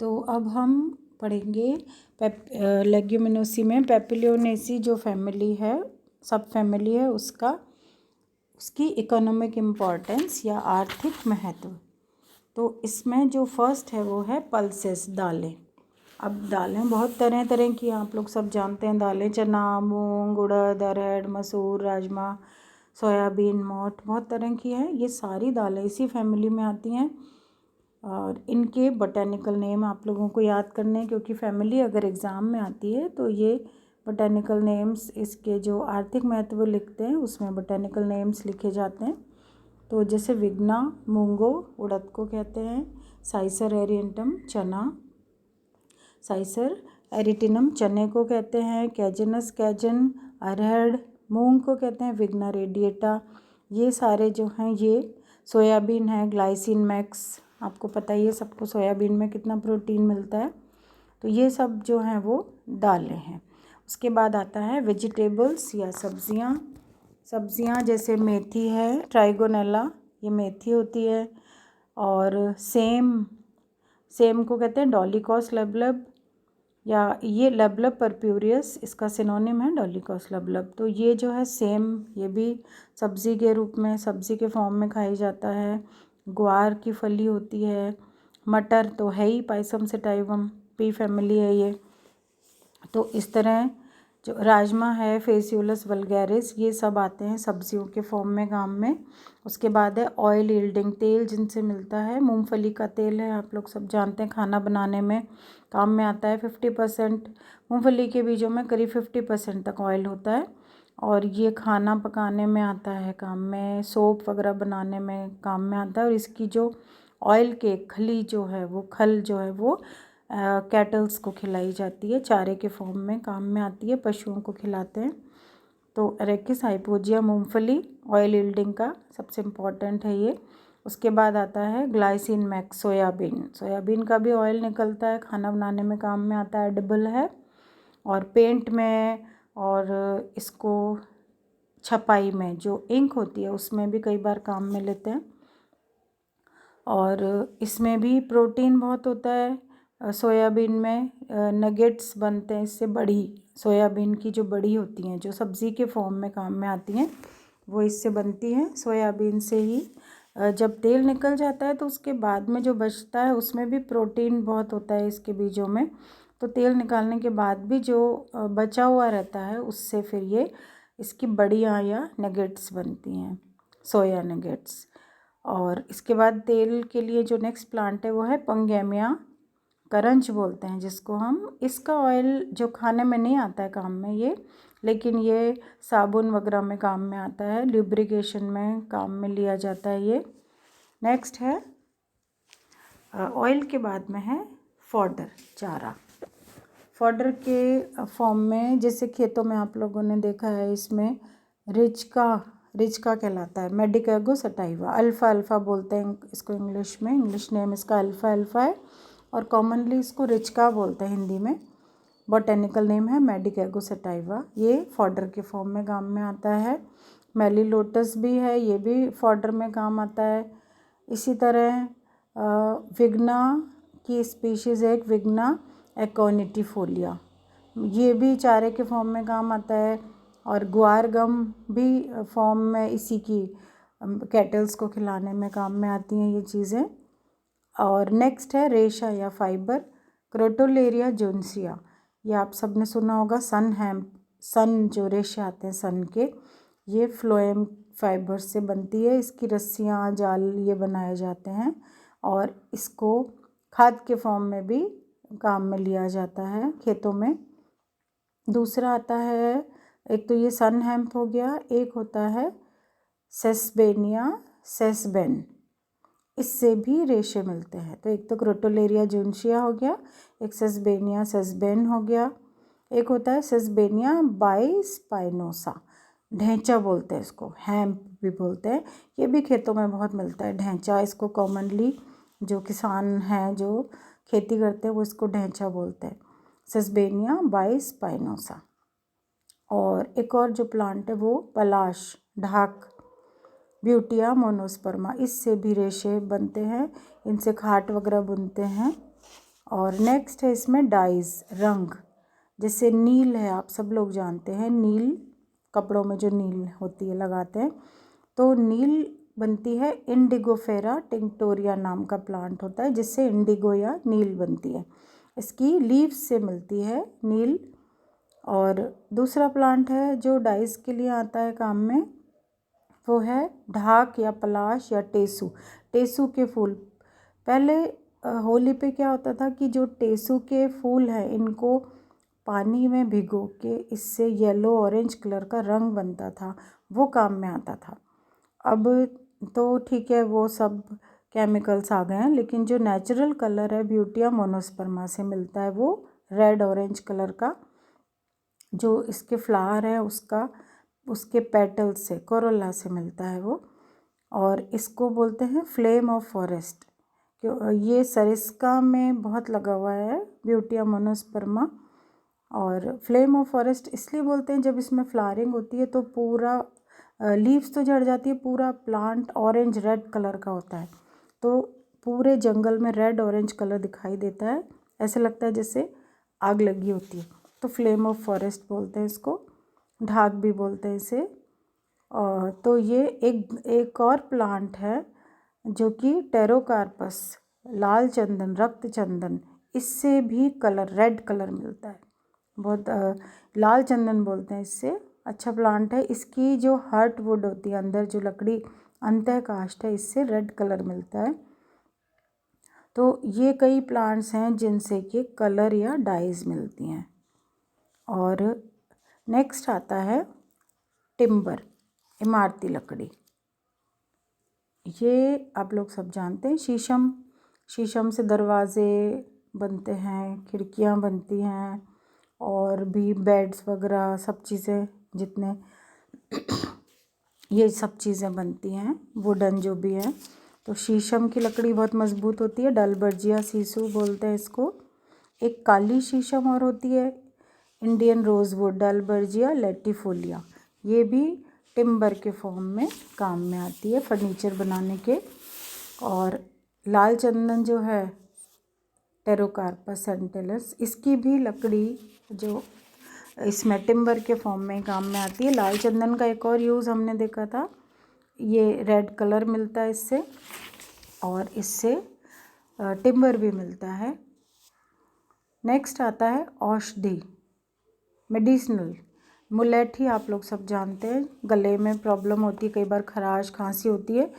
तो अब हम पढ़ेंगे लेग्यूमिनोसी में पेपिलियोनेसी जो फैमिली है, सब फैमिली है, उसकी इकोनॉमिक इम्पोर्टेंस या आर्थिक महत्व। तो इसमें जो फर्स्ट है वो है पल्सेस, दालें। अब दालें बहुत तरह तरह की आप लोग सब जानते हैं। दालें चना, मूंग, उड़द, अरहर, मसूर, राजमा, सोयाबीन, मोठ, बहुत तरह की है। ये सारी दालें इसी फैमिली में आती हैं और इनके बोटेनिकल नेम आप लोगों को याद करने हैं, क्योंकि फैमिली अगर एग्ज़ाम में आती है तो ये बोटेनिकल नेम्स, इसके जो आर्थिक महत्व लिखते हैं उसमें बोटेनिकल नेम्स लिखे जाते हैं। तो जैसे विग्ना मूंगो, उड़द को कहते हैं। साइसर एरिएंटम, चना। साइसर एरिटिनम, चने को कहते हैं। कैजनस, कैजन, अरहर, मूंग को कहते हैं। विग्ना रेडिएटा, ये सारे जो हैं ये। सोयाबीन है, ग्लाइसिन मैक्स, आपको पता ही है सबको सोयाबीन में कितना प्रोटीन मिलता है। तो ये सब जो हैं वो दालें हैं। उसके बाद आता है वेजिटेबल्स या सब्जियां। सब्जियां जैसे मेथी है, ट्राइगोनेला, ये मेथी होती है। और सेम को कहते हैं डॉलिकॉस लबलब, या ये लबलब परप्यूरियस, इसका सिनोनिम है डॉलिकॉस लबलब। तो ये जो है सेम, ये भी सब्ज़ी के रूप में, सब्ज़ी के फॉर्म में खाई जाता है। ग्वार की फली होती है। मटर तो है ही, पाइसम सेटाइवम, पी फैमिली है ये। तो इस तरह जो राजमा है, फेसियोलस वल्गैरिस, ये सब आते हैं सब्जियों के फॉर्म में काम में। उसके बाद है ऑयल यील्डिंग, तेल जिनसे मिलता है। मूंगफली का तेल है, आप लोग सब जानते हैं, खाना बनाने में काम में आता है। 50% मूंगफली के बीजों में करीब 50% तक ऑयल होता है और ये खाना पकाने में आता है काम में, सोप वगैरह बनाने में काम में आता है। और इसकी जो ऑयल के खली जो है वो, खल जो है वो कैटल्स को खिलाई जाती है, चारे के फॉर्म में काम में आती है, पशुओं को खिलाते हैं। तो अरेकिस हाइपोजिया मूंगफली ऑयल यील्डिंग का सबसे इम्पॉर्टेंट है ये। उसके बाद आता है ग्लाइसिन मैक्स, सोयाबीन। सोयाबीन का भी ऑयल निकलता है, खाना बनाने में काम में आता है, एडिबल है। और पेंट में और इसको छपाई में जो इंक होती है उसमें भी कई बार काम में लेते हैं। और इसमें भी प्रोटीन बहुत होता है। सोयाबीन में नगेट्स बनते हैं इससे, बड़ी सोयाबीन की जो बड़ी होती हैं, जो सब्ज़ी के फॉर्म में काम में आती हैं, वो इससे बनती हैं, सोयाबीन से ही। जब तेल निकल जाता है तो उसके बाद में जो बचता है उसमें भी प्रोटीन बहुत होता है इसके बीजों में। तो तेल निकालने के बाद भी जो बचा हुआ रहता है उससे फिर ये इसकी बड़ियाँ या नगेट्स बनती हैं, सोया नगेट्स। और इसके बाद तेल के लिए जो नेक्स्ट प्लांट है वो है पंगेमिया, करंच बोलते हैं जिसको हम। इसका ऑयल जो खाने में नहीं आता है काम में ये, लेकिन ये साबुन वगैरह में काम में आता है, ल्यूब्रिकेशन में काम में लिया जाता है ये। नेक्स्ट है ऑयल के बाद में है फॉडर, चारा। फॉडर के फॉर्म में जैसे खेतों में आप लोगों ने देखा है, इसमें रिचका कहलाता है, मेडिकेगो सटाइवा, अल्फ़ा अल्फ़ा बोलते हैं इसको इंग्लिश में, इंग्लिश नेम इसका अल्फ़ा अल्फ़ा है और कॉमनली इसको रिचका बोलते हैं हिंदी में। बोटेनिकल नेम है मेडिकेगो सटाइवा। ये फॉडर के फॉर्म में काम में आता है। मेलिलोटस भी है, ये भी फॉडर में काम आता है। इसी तरह विग्ना की स्पीशीज़ है एक, विग्ना एकोनिटिफोलिया, ये भी चारे के फॉर्म में काम आता है। और ग्वार गम भी फॉर्म में इसी की, कैटल्स को खिलाने में काम में आती हैं ये चीज़ें। और नेक्स्ट है रेशा या फाइबर, क्रोटोलेरिया जोन्सिया, ये आप सब ने सुना होगा। सन जो रेशे आते हैं सन के, ये फ्लोएम फाइबर से बनती है, इसकी रस्सियाँ, जाल ये बनाए जाते हैं और इसको खाद के फॉर्म में भी काम में लिया जाता है खेतों में। दूसरा आता है, एक तो ये सन हेम्प हो गया, एक होता है सेस्बेनिया सेस्बेन, इससे भी रेशे मिलते हैं। तो एक तो क्रोटोलेरिया जोन्सिया हो गया, एक सेस्बेनिया सेस्बेन हो गया, एक होता है सेस्बेनिया बाइस्पाइनोसा, ढेंचा बोलते हैं इसको, हेम्प भी बोलते हैं। ये भी खेतों में बहुत मिलता है ढेंचा, इसको कॉमनली जो किसान हैं जो खेती करते हैं वो इसको ढेंचा बोलते हैं, सेस्बेनिया बाइस्पाइनोसा। और एक और जो प्लांट है वो पलाश, ढाक, ब्यूटिया मोनोस्पर्मा, इससे भी रेशे बनते हैं, इनसे खाट वगैरह बुनते हैं। और नेक्स्ट है इसमें डाइज, रंग। जैसे नील है, आप सब लोग जानते हैं नील, कपड़ों में जो नील होती है लगाते हैं, तो नील बनती है इंडिगोफेरा टिंक्टोरिया नाम का प्लांट होता है जिससे इंडिगो या नील बनती है। इसकी लीव्स से मिलती है नील। और दूसरा प्लांट है जो डाइस के लिए आता है काम में, वो है ढाक या पलाश या टेसू। टेसू के फूल, पहले होली पे क्या होता था कि जो टेसू के फूल हैं इनको पानी में भिगो के इससे येलो ऑरेंज कलर का रंग बनता था, वो काम में आता था। अब तो ठीक है, वो सब केमिकल्स आ गए हैं, लेकिन जो नेचुरल कलर है ब्यूटिया मोनोस्पर्मा से मिलता है, वो रेड ऑरेंज कलर का जो इसके फ्लावर है उसके पेटल्स से, कोरोला से मिलता है वो। और इसको बोलते हैं फ्लेम ऑफ फॉरेस्ट। ये सरिस्का में बहुत लगा हुआ है ब्यूटिया मोनोस्पर्मा। और फ्लेम ऑफ फॉरेस्ट इसलिए बोलते हैं, जब इसमें फ्लावरिंग होती है तो पूरा लीव्स तो झड़ जाती है, पूरा प्लांट ऑरेंज रेड कलर का होता है, तो पूरे जंगल में रेड ऑरेंज कलर दिखाई देता है, ऐसे लगता है जैसे आग लगी होती है, तो फ्लेम ऑफ फॉरेस्ट बोलते हैं इसको, ढाक भी बोलते हैं इसे। और तो ये एक और प्लांट है जो कि टेरोकार्पस, लाल चंदन, रक्त चंदन, इससे भी कलर रेड कलर मिलता है, बहुत लाल चंदन बोलते हैं इससे। अच्छा प्लांट है, इसकी जो हार्ट वुड होती है, अंदर जो लकड़ी अंतः काष्ठ है, इससे रेड कलर मिलता है। तो ये कई प्लांट्स हैं जिनसे कि कलर या डाइज मिलती हैं। और नेक्स्ट आता है टिम्बर, इमारती लकड़ी। ये आप लोग सब जानते हैं, शीशम से दरवाजे बनते हैं, खिड़कियाँ बनती हैं, और भी बेड्स वगैरह सब चीज़ें, जितने ये सब चीज़ें बनती हैं, वुडन जो भी है। तो शीशम की लकड़ी बहुत मज़बूत होती है, डलबर्जिया सीसू बोलते हैं इसको। एक काली शीशम और होती है, इंडियन रोज़वुड, डलबर्जिया लैटिफोलिया, ये भी टिम्बर के फॉर्म में काम में आती है फर्नीचर बनाने के। और लाल चंदन जो है टेरोकार्पस सेंटेलस, इसकी भी लकड़ी जो इसमें टिम्बर के फॉर्म में काम में आती है। लाल चंदन का एक और यूज़ हमने देखा था, ये रेड कलर मिलता है इससे, और इससे टिम्बर भी मिलता है। नेक्स्ट आता है औषधि, मेडिसिनल, मुलेठी आप लोग सब जानते हैं, गले में प्रॉब्लम होती है, कई बार खराश खांसी होती है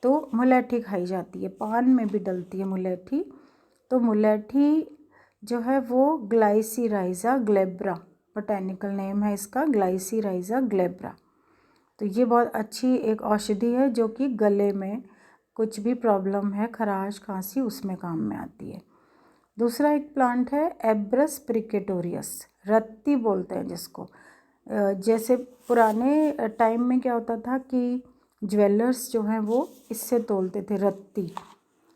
तो मुलेठी खाई जाती है, पान में भी डलती है मुलेठी। तो मुलेठी जो है वो ग्लाइसीराइजा ग्लेब्रा, बोटेनिकल नेम है इसका, ग्लाइसीराइजा ग्लेब्रा। तो ये बहुत अच्छी एक औषधि है जो कि गले में कुछ भी प्रॉब्लम है, खराश खांसी, उसमें काम में आती है। दूसरा एक प्लांट है एब्रस प्रिकेटोरियस, रत्ती बोलते हैं जिसको। जैसे पुराने टाइम में क्या होता था कि ज्वेलर्स जो हैं वो इससे तोलते थे, रत्ती,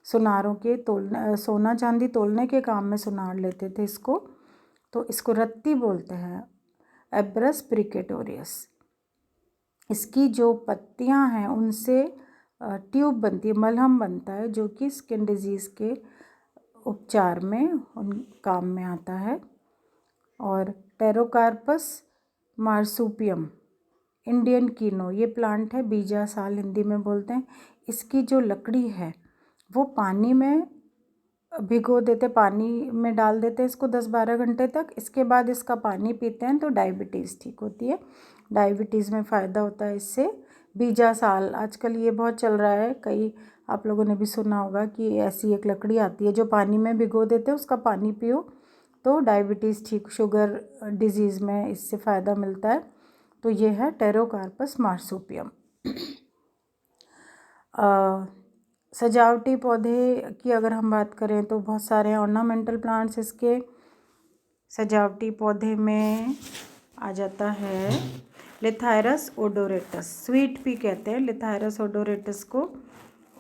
सुनारों के तोलने, सोना चांदी तोलने के काम में सुनार लेते थे इसको, तो इसको रत्ती बोलते हैं, एब्रस प्रिकेटोरियस। इसकी जो पत्तियां हैं उनसे ट्यूब बनती है, मलहम बनता है, जो कि स्किन डिजीज़ के उपचार में उन काम में आता है। और टेरोकार्पस मार्सूपियम, इंडियन कीनो, ये प्लांट है, बीजा साल हिंदी में बोलते हैं। इसकी जो लकड़ी है वो पानी में भिगो देते, पानी में डाल देते हैं इसको 10-12 घंटे तक, इसके बाद इसका पानी पीते हैं तो डायबिटीज़ ठीक होती है, डायबिटीज़ में फ़ायदा होता है इससे। बीजा साल आजकल ये बहुत चल रहा है, कई आप लोगों ने भी सुना होगा कि ऐसी एक लकड़ी आती है जो पानी में भिगो देते हैं, उसका पानी पियो तो डायबिटीज़ ठीक, शुगर डिजीज़ में इससे फ़ायदा मिलता है। तो ये है टेरोकार्पस मार्सूपियम। सजावटी पौधे की अगर हम बात करें तो बहुत सारे ऑर्नामेंटल प्लांट्स इसके। सजावटी पौधे में आ जाता है लिथायरस ओडोरेटस, स्वीट पी कहते हैं लिथायरस ओडोरेटस को।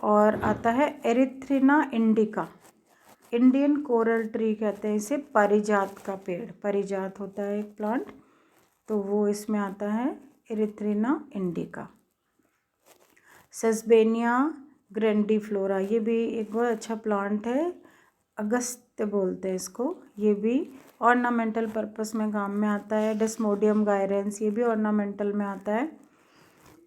और आता है एरिथ्रिना इंडिका, इंडियन कोरल ट्री कहते हैं इसे, पारिजात का पेड़, पारिजात होता है एक प्लांट, तो वो इसमें आता है एरिथ्रिना इंडिका। सस्बेनिया ग्रैंडिफ्लोरा, ये भी एक बहुत अच्छा प्लांट है, अगस्त्य बोलते हैं इसको, ये भी ऑर्नामेंटल पर्पस में काम में आता है। डेस्मोडियम गायरेंस, ये भी ऑर्नामेंटल में आता है।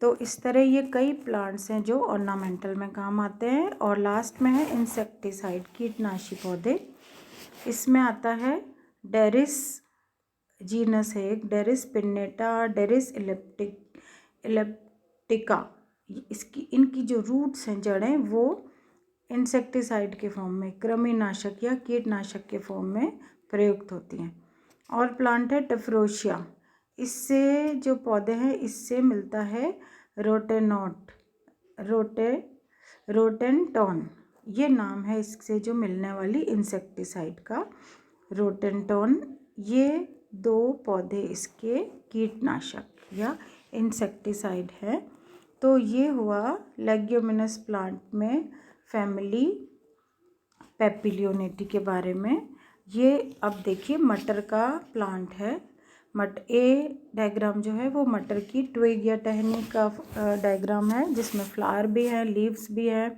तो इस तरह ये कई प्लांट्स हैं जो ऑर्नामेंटल में काम आते हैं। और लास्ट में है इंसेक्टिसाइड, कीटनाशी पौधे। इसमें आता है डेरिस, जीनस है एक डेरिस पिन्नेटा, डेरिस इलेप्टिका। इनकी जो रूट्स हैं, जड़ें, वो इंसेक्टिसाइड के फॉर्म में, कृमिनाशक या कीटनाशक के फॉर्म में प्रयुक्त होती हैं। और प्लांट है टेफ्रोशिया। इससे जो पौधे हैं, इससे मिलता है रोटेंटॉन, ये नाम है इससे जो मिलने वाली इंसेक्टिसाइड का, रोटेंटॉन। ये 2 पौधे इसके कीटनाशक या इंसेक्टिसाइड है। तो ये हुआ लेग्यूमिनस प्लांट में फैमिली पेपिलियोनेटी के बारे में। ये अब देखिए मटर का प्लांट है। ए डायग्राम जो है वो मटर की ट्विग या टहनी का डायग्राम है, जिसमें फ्लावर भी है, लीव्स भी है।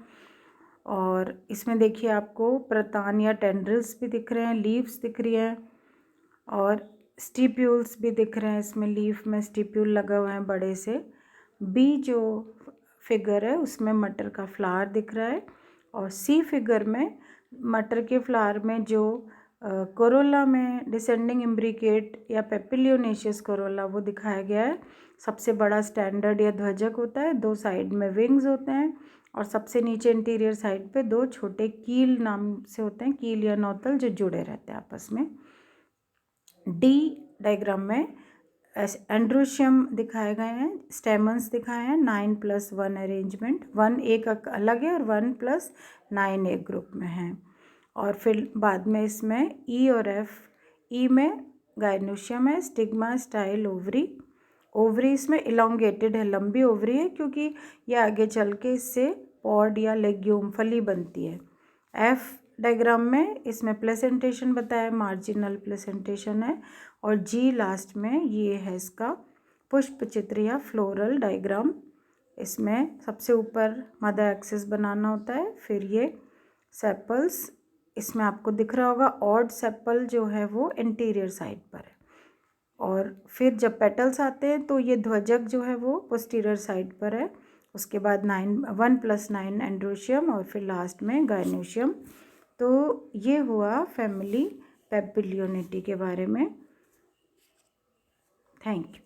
और इसमें देखिए आपको प्रतान या टेंड्रिल्स भी दिख रहे हैं, लीव्स दिख रही हैं, और स्टिप्यूल्स भी दिख रहे हैं। इसमें लीफ में स्टिप्यूल लगा हुआ है बड़े से। बी जो फिगर है उसमें मटर का फ्लावर दिख रहा है, और सी फिगर में मटर के फ्लावर में जो कोरोला में डिसेंडिंग इम्ब्रिकेट या पेपिलियोनेशियस कोरोला वो दिखाया गया है। सबसे बड़ा स्टैंडर्ड या ध्वजक होता है, 2 साइड में विंग्स होते हैं, और सबसे नीचे इंटीरियर साइड पे 2 छोटे कील नाम से होते हैं, कील या नौतल, जो जुड़े रहते हैं आपस में। डी डायग्राम में एंड्रोशियम दिखाए गए हैं, स्टेमन्स दिखाए हैं, 9+1 अरेंजमेंट, 1 एक अलग है और 1+9 एक ग्रुप में है। और फिर बाद में इसमें ई और एफ, ई में गायनोशियम है, स्टिग्मा, स्टाइल, ओवरी। ओवरी इसमें इलोंगेटेड है, लंबी ओवरी है, क्योंकि ये आगे चल के इससे पॉड या लेग्यूम, फली बनती है। एफ डायग्राम में इसमें प्लेसेंटेशन बताया, मार्जिनल प्लेसेंटेशन है। और जी लास्ट में ये है इसका पुष्प चित्र या फ्लोरल डायग्राम। इसमें सबसे ऊपर मदर एक्सिस बनाना होता है, फिर ये सेपल्स, इसमें आपको दिख रहा होगा ऑड सेपल जो है वो इंटीरियर साइड पर है। और फिर जब पेटल्स आते हैं तो ये ध्वजक जो है वो पोस्टीरियर साइड पर है। उसके बाद 1+9 एंड्रोशियम, और फिर लास्ट में गायनोशियम। तो ये हुआ फैमिली पेपिलियोनेटी के बारे में। Thank you.